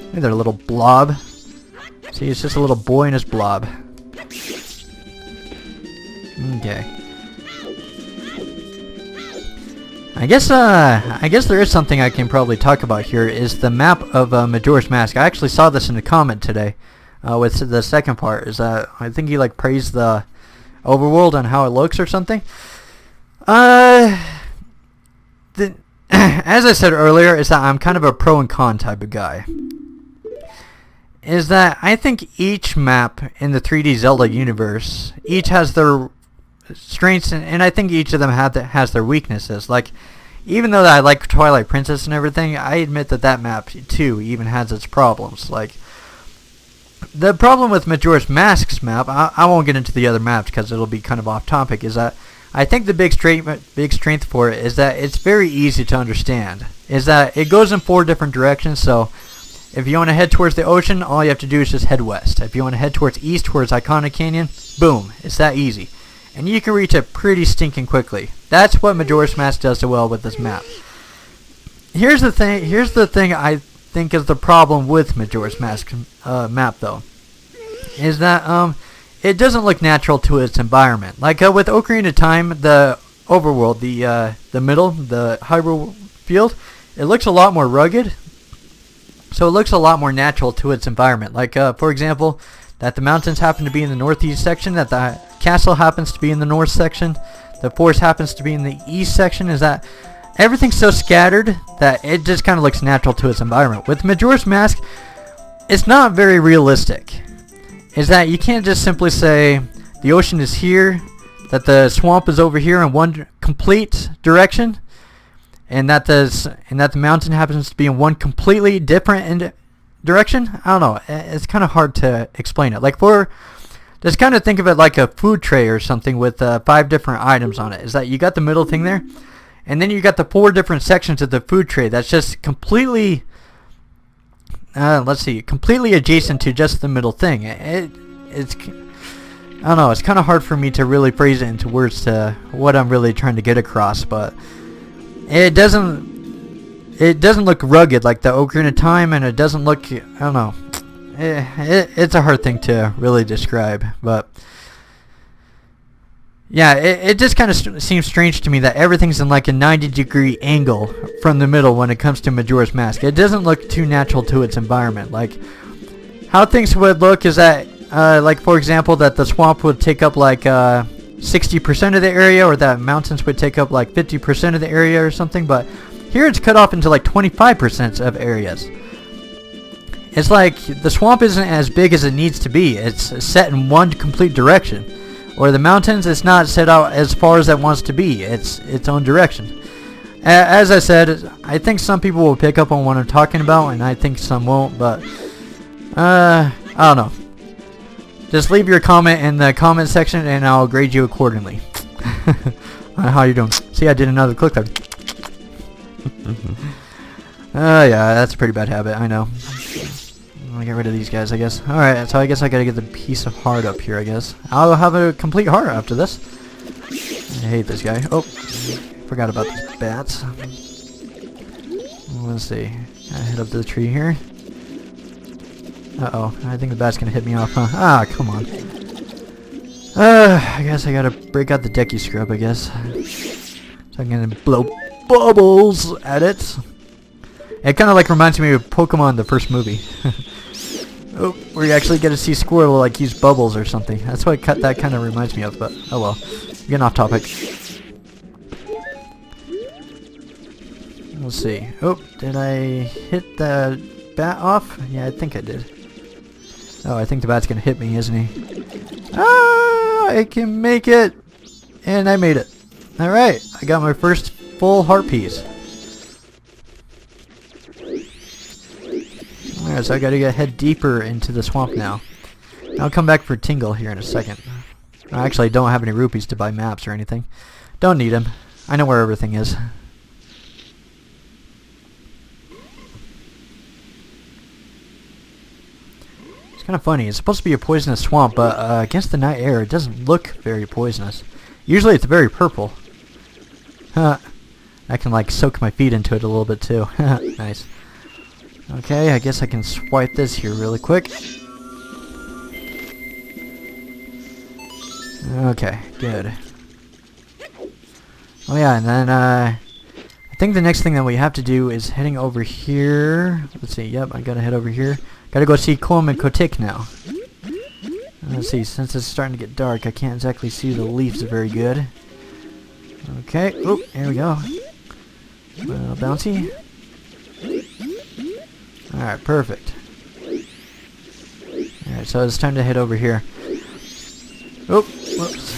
Look at their little blob. See, it's just a little boy and his blob. Okay. I guess there is something I can probably talk about here, is the map of Majora's Mask. I actually saw this in a comment today with the second part. Is that I think he like praised the overworld and how it looks or something. As I said earlier, is that I'm kind of a pro and con type of guy. Is that I think each map in the 3D Zelda universe, each has their strengths, and I think each of them has their weaknesses. Like, even though I like Twilight Princess and everything, I admit that map too even has its problems. Like, the problem with Majora's Mask's map, I won't get into the other maps because it'll be kind of off topic, is that I think the big strength for it is that it's very easy to understand. Is that it goes in 4 different directions, so if you want to head towards the ocean, all you have to do is just head west. If you want to head towards east, towards Iconic Canyon, boom, it's that easy. And you can reach it pretty stinking quickly. That's what Majora's Mask does so well with this map. Here's the thing I think is the problem with Majora's Mask map though. Is that it doesn't look natural to its environment. Like with Ocarina of Time, the overworld, the middle, the Hyrule field, it looks a lot more rugged. So it looks a lot more natural to its environment. Like for example, that the mountains happen to be in the northeast section, that the castle happens to be in the north section, the forest happens to be in the east section. Is that everything's so scattered that it just kind of looks natural to its environment. With Majora's Mask, it's not very realistic. Is that you can't just simply say the ocean is here, that the swamp is over here in one complete direction, and that the mountain happens to be in one completely different direction. I don't know. It's kind of hard to explain it. Like just kind of think of it like a food tray or something with 5 different items on it. Is that you got the middle thing there, and then you got the 4 different sections of the food tray that's just completely, completely adjacent to just the middle thing. It's I don't know. It's kind of hard for me to really phrase it into words to what I'm really trying to get across, but it doesn't look rugged like the Ocarina of Time, and it doesn't look, I don't know. It's a hard thing to really describe, but yeah, it just kind of seems strange to me that everything's in like a 90-degree angle from the middle when it comes to Majora's Mask. It doesn't look too natural to its environment. Like, how things would look is that, like for example, that the swamp would take up like 60% of the area, or that mountains would take up like 50% of the area or something, but here it's cut off into like 25% of areas. It's like the swamp isn't as big as it needs to be. It's set in one complete direction. Or the mountains, it's not set out as far as it wants to be. It's its own direction. As I said, I think some people will pick up on what I'm talking about, and I think some won't, but I don't know. Just leave your comment in the comment section, and I'll grade you accordingly. How you doing? See, I did another click there. Yeah, that's a pretty bad habit, I know. I'll get rid of these guys, I guess. Alright, so I guess I gotta get the piece of heart up here, I guess. I'll have a complete heart after this. I hate this guy. Oh, forgot about these bats. Let's see. I head up to the tree here. Uh-oh, I think the bat's gonna hit me off, huh? Ah, come on. I guess I gotta break out the decky scrub, I guess. So I'm gonna blow bubbles at it. It kind of like reminds me of Pokemon, the first movie. Oh, where you actually get to see Squirtle like use bubbles or something. That's what that kind of reminds me of, but oh well. Getting off topic. Let's see. Oh, did I hit the bat off? Yeah, I think I did. Oh, I think the bat's gonna hit me, isn't he? Ah, I can make it! And I made it. Alright, I got my first full heart piece. Alright, so I gotta head deeper into the swamp now. I'll come back for Tingle here in a second. I actually don't have any rupees to buy maps or anything. Don't need them. I know where everything is. It's kind of funny. It's supposed to be a poisonous swamp, but against the night air, it doesn't look very poisonous. Usually it's very purple. I can like soak my feet into it a little bit too. Nice. Okay, I guess I can swipe this here really quick. Okay, good. Oh yeah, and then I think the next thing that we have to do is heading over here. Let's see, yep, I gotta head over here. Gotta go see Coleman Kotick now. Let's see, since it's starting to get dark, I can't exactly see the leaves very good. Okay, oop, here we go. A little bouncy. Alright, perfect. Alright, so it's time to head over here. Oop, whoops.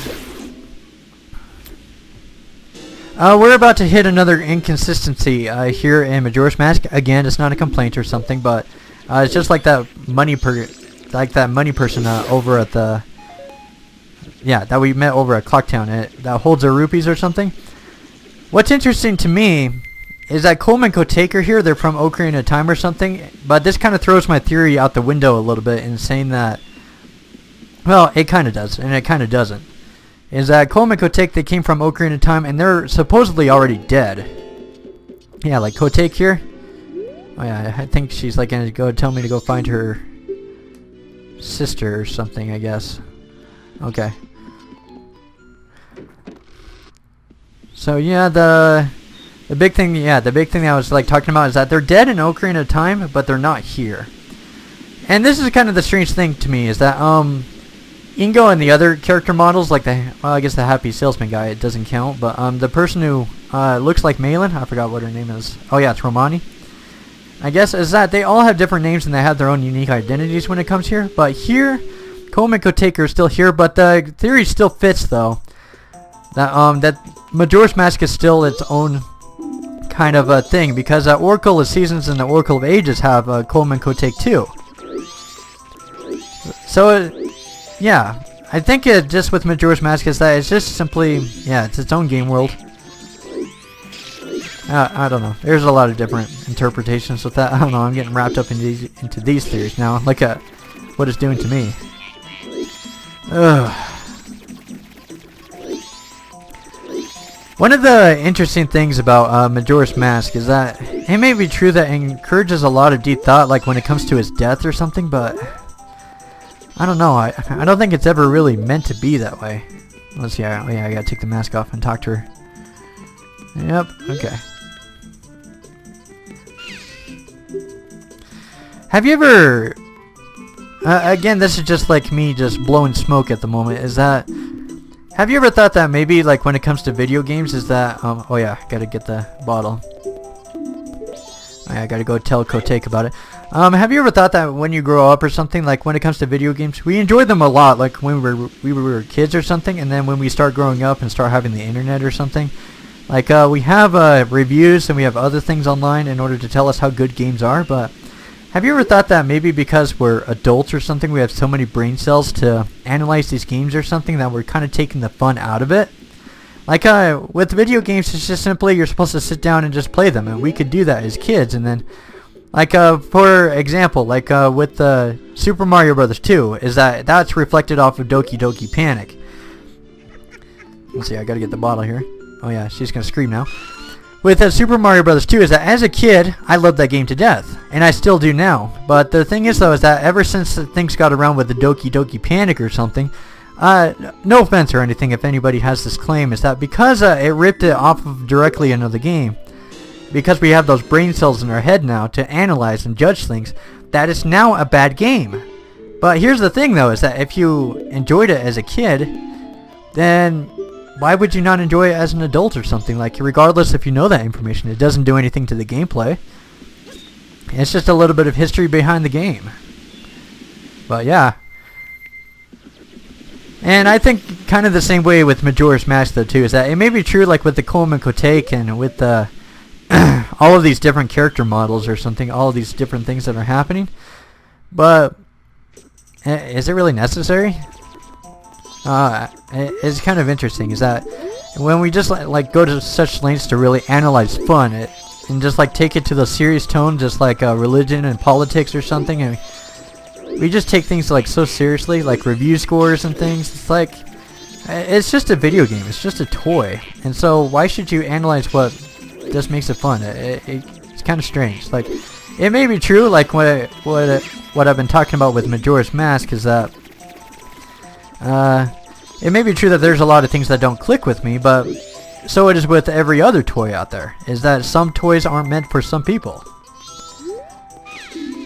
We're about to hit another inconsistency here in Majora's Mask. Again, it's not a complaint or something, but it's just like that money person over at the that we met over at Clocktown. That holds the rupees or something. What's interesting to me is that Coleman Kotick are here. They're from Ocarina of Time or something. But this kind of throws my theory out the window a little bit in saying that, well, it kind of does and it kind of doesn't. Is that Coleman Kotick, they came from Ocarina of Time, and they're supposedly already dead. Yeah, like Kotick here. Oh yeah, I think she's like gonna go tell me to go find her sister or something, I guess. Okay. So yeah, the big thing I was like talking about is that they're dead in Ocarina of Time, but they're not here. And this is kind of the strange thing to me, is that Ingo and the other character models, like I guess the Happy Salesman guy, it doesn't count, but the person who looks like Malin, I forgot what her name is. Oh yeah, it's Romani. I guess is that they all have different names and they have their own unique identities when it comes here. But here, Coleman Kotick is still here, but the theory still fits though. That Majora's Mask is still its own kind of a thing, because Oracle of Seasons and the Oracle of Ages have Coleman Kotick too. So yeah, I think just with Majora's Mask is that it's just simply, it's its own game world. I don't know. There's a lot of different interpretations with that. I don't know. I'm getting wrapped up into these theories now. Look at what it's doing to me. Ugh. One of the interesting things about Majora's Mask is that it may be true that it encourages a lot of deep thought, like when it comes to his death or something, but I don't know. I don't think it's ever really meant to be that way. Let's see. Oh yeah, I gotta take the mask off and talk to her. Yep. Okay. Have you ever... again, this is just like me just blowing smoke at the moment, is that... Have you ever thought that maybe, like, when it comes to video games, is that... oh yeah, gotta get the bottle. Oh, yeah, I gotta go tell Kotick about it. Have you ever thought that when you grow up or something, like when it comes to video games, we enjoy them a lot, like when we were kids or something, and then when we start growing up and start having the internet or something, like we have reviews and we have other things online in order to tell us how good games are, but have you ever thought that maybe because we're adults or something, we have so many brain cells to analyze these games or something that we're kind of taking the fun out of it? Like with video games, it's just simply you're supposed to sit down and just play them, and we could do that as kids, and then like for example, like with Super Mario Brothers 2, is that's reflected off of Doki Doki Panic. Let's see, I gotta get the bottle here. Oh yeah, she's gonna scream now. With Super Mario Brothers 2 is that as a kid, I loved that game to death, and I still do now. But the thing is though, is that ever since things got around with the Doki Doki Panic or something, no offense or anything if anybody has this claim, is that because it ripped it off of directly into the game, because we have those brain cells in our head now to analyze and judge things, that it's now a bad game. But here's the thing though, is that if you enjoyed it as a kid, then why would you not enjoy it as an adult or something? Like, regardless if you know that information, it doesn't do anything to the gameplay. It's just a little bit of history behind the game. But yeah. And I think kind of the same way with Majora's Mask though too, is that it may be true like with the Coleman Kotick and with the all of these different character models or something, all of these different things that are happening. But is it really necessary? It's kind of interesting, is that when we just like go to such lengths to really analyze fun, and just like take it to the serious tone, just like religion and politics or something, and we just take things like so seriously, like review scores and things. It's like, it's just a video game, it's just a toy, and so why should you analyze what just makes it fun? It's kind of strange. Like, it may be true, like what I've been talking about with Majora's Mask is that it may be true that there's a lot of things that don't click with me, but so it is with every other toy out there. Is that some toys aren't meant for some people.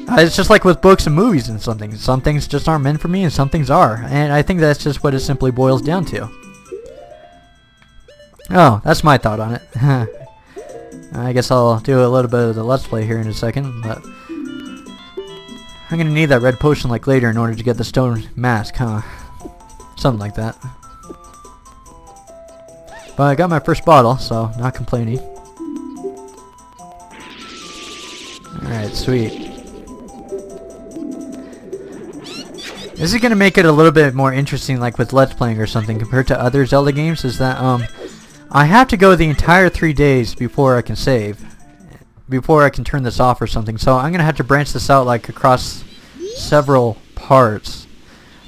It's just like with books and movies and something. Some things just aren't meant for me and some things are. And I think that's just what it simply boils down to. Oh, that's my thought on it. I guess I'll do a little bit of the Let's Play here in a second, but I'm gonna need that red potion like later in order to get the stone mask, huh? Something like that. But I got my first bottle, so not complaining. Alright, sweet. This is gonna make it a little bit more interesting, like with Let's Playing or something, compared to other Zelda games, is that I have to go the entire 3 days before I can save, before I can turn this off or something. So I'm gonna have to branch this out like across several parts.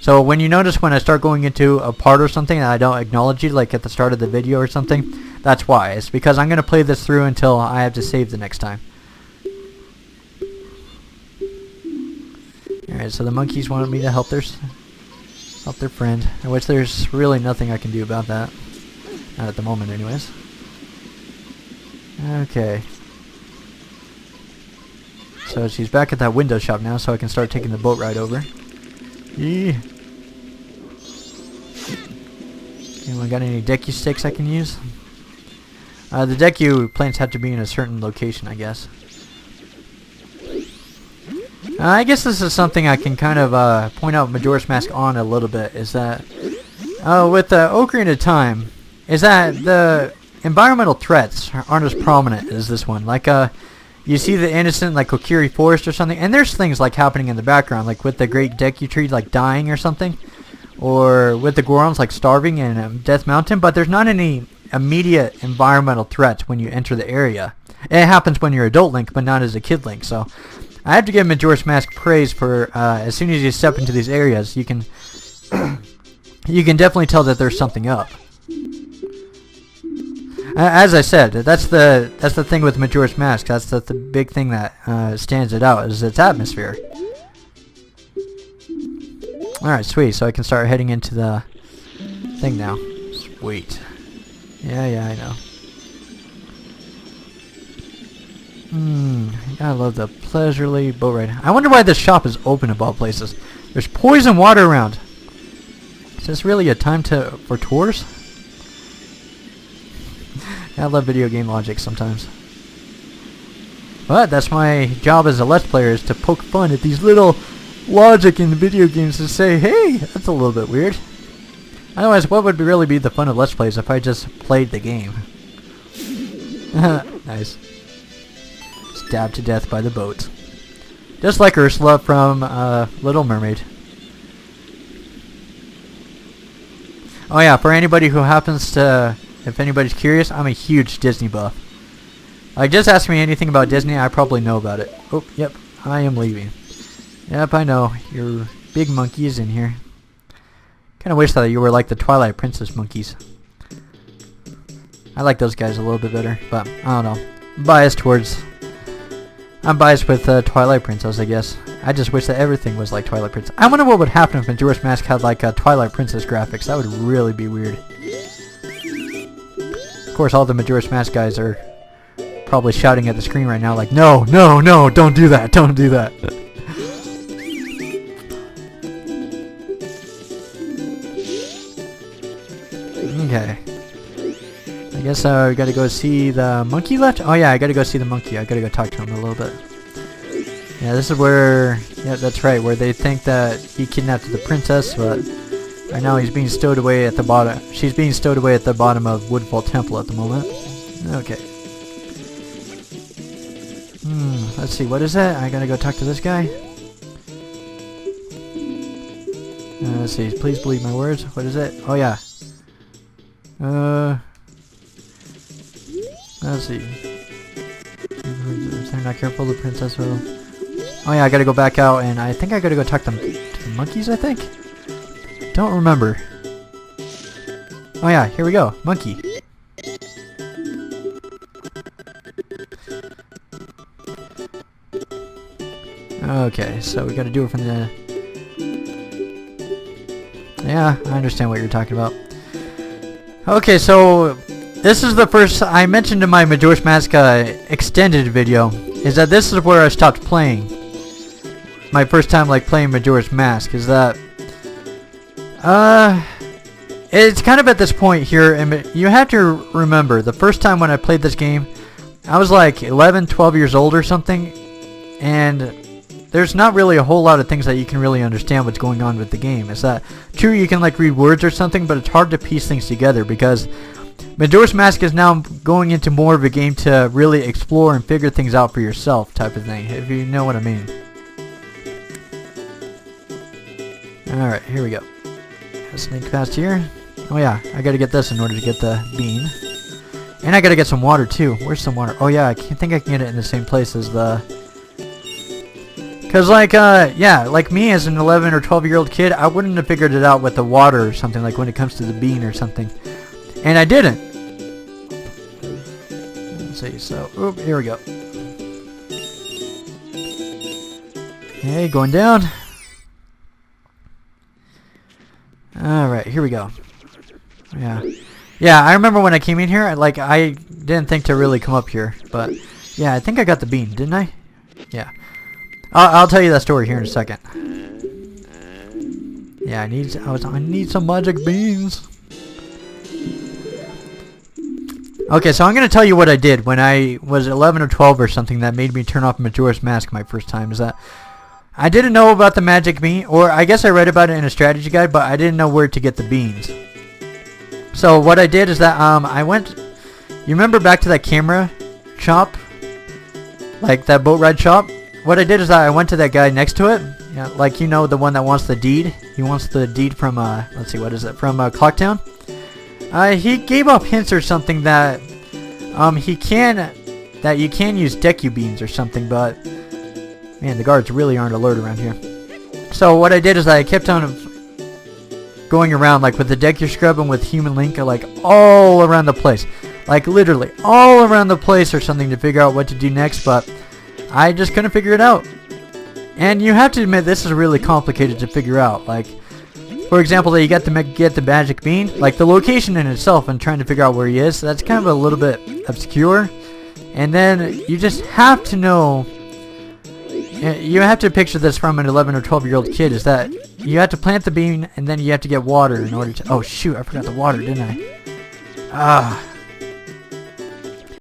So when you notice when I start going into a part or something and I don't acknowledge you, like at the start of the video or something, that's why. It's because I'm gonna play this through until I have to save the next time. Alright, so the monkeys wanted me to help their friend, in which there's really nothing I can do about that. Not at the moment, anyways. Okay. So she's back at that window shop now, so I can start taking the boat ride over. Yee. Anyone got any Deku sticks I can use? The Deku plants have to be in a certain location, I guess. I guess this is something I can kind of point out Majora's Mask on a little bit, is that with Ocarina of Time, is that the environmental threats aren't as prominent as this one. Like, you see the innocent, like, Kokiri Forest or something, and there's things, like, happening in the background, like with the Great Deku Tree, like, dying or something, or with the Gorons, like, starving in Death Mountain, but there's not any immediate environmental threats when you enter the area. It happens when you're adult Link, but not as a kid Link, so I have to give Majora's Mask praise for, as soon as you step into these areas, you can you can definitely tell that there's something up. As I said, that's the thing with Majora's Mask. That's the big thing that stands it out, is its atmosphere. Alright, sweet. So I can start heading into the thing now. Sweet. Yeah, I know. I love the Pleasurely boat ride. I wonder why this shop is open of all places. There's poison water around. Is this really a time for tours? I love video game logic sometimes. But that's my job as a Let's Player, is to poke fun at these little logic in the video games to say, hey, that's a little bit weird. Otherwise, what would really be the fun of Let's Plays if I just played the game? Nice. Stabbed to death by the boat. Just like Ursula from Little Mermaid. Oh yeah, for anybody who happens to, if anybody's curious, I'm a huge Disney buff. Like, just ask me anything about Disney, I probably know about it. Oh, yep, I am leaving. Yep, I know, your big monkey is in here. Kinda wish that you were like the Twilight Princess monkeys. I like those guys a little bit better, but I don't know. I'm biased with Twilight Princess, I guess. I just wish that everything was like Twilight Princess. I wonder what would happen if Majora's Mask had like Twilight Princess graphics. That would really be weird. Of course, all the Majora's Mask guys are probably shouting at the screen right now like, no, no, no, don't do that, don't do that. Okay. I guess we gotta go see the monkey left? Oh yeah, I gotta go see the monkey. I gotta go talk to him a little bit. Yeah, this is where, yeah, that's right, where they think that he kidnapped the princess, but right now he's being stowed away at the bottom. She's being stowed away at the bottom of Woodfall Temple at the moment. Okay. Let's see, what is that? I gotta go talk to this guy. Let's see, please believe my words. What is it? Oh yeah. Let's see. If they're not careful, the princess will... Oh yeah, I gotta go back out, and I think I gotta go talk to the monkeys, I think? Don't remember. Oh yeah, here we go. Monkey. Okay, so we gotta do it from the... Yeah, I understand what you're talking about. Okay, so this is the first... I mentioned in my Majora's Mask extended video, is that this is where I stopped playing. My first time like playing Majora's Mask, is that... It's kind of at this point here, and you have to remember, the first time when I played this game, I was like 11, 12 years old or something, and there's not really a whole lot of things that you can really understand what's going on with the game. Is that true? You can like read words or something, but it's hard to piece things together because Majora's Mask is now going into more of a game to really explore and figure things out for yourself type of thing, if you know what I mean. Alright, here we go. Sneak past here. Oh yeah, I gotta get this in order to get the bean. And I gotta get some water too. Where's some water? Oh yeah, I think I can get it in the same place as the... Cause like, yeah, like me as an 11 or 12-year-old kid, I wouldn't have figured it out with the water or something, like when it comes to the bean or something. And I didn't. Let's see, so, oop, here we go. Okay, going down. Alright, here we go. Yeah. Yeah, I remember when I came in here, I didn't think to really come up here, but yeah, I think I got the bean, didn't I? Yeah. I'll tell you that story here in a second. Yeah, I need some magic beans. Okay, so I'm gonna tell you what I did when I was 11 or 12 or something that made me turn off Majora's Mask my first time. Is that I didn't know about the magic bean, or I guess I read about it in a strategy guide, but I didn't know where to get the beans. So what I did is that I went. You remember back to that camera shop, like that boat ride shop? What I did is that I went to that guy next to it. Yeah, like you know the one that wants the deed. He wants the deed from let's see, what is it? From Clocktown. He gave off hints or something that you can use Deku beans or something, but man, the guards really aren't alert around here. So what I did is I kept on going around like with the Deku Scrub and with Human Link, like all around the place, like literally all around the place or something to figure out what to do next, but I just couldn't figure it out. And you have to admit this is really complicated to figure out. Like, for example, that you got to get the magic bean, like the location in itself and trying to figure out where he is, that's kind of a little bit obscure. And then you just have to know, you have to picture this from an 11 or 12-year-old kid, is that you have to plant the bean and then you have to get water in order to... Oh shoot, I forgot the water, didn't I?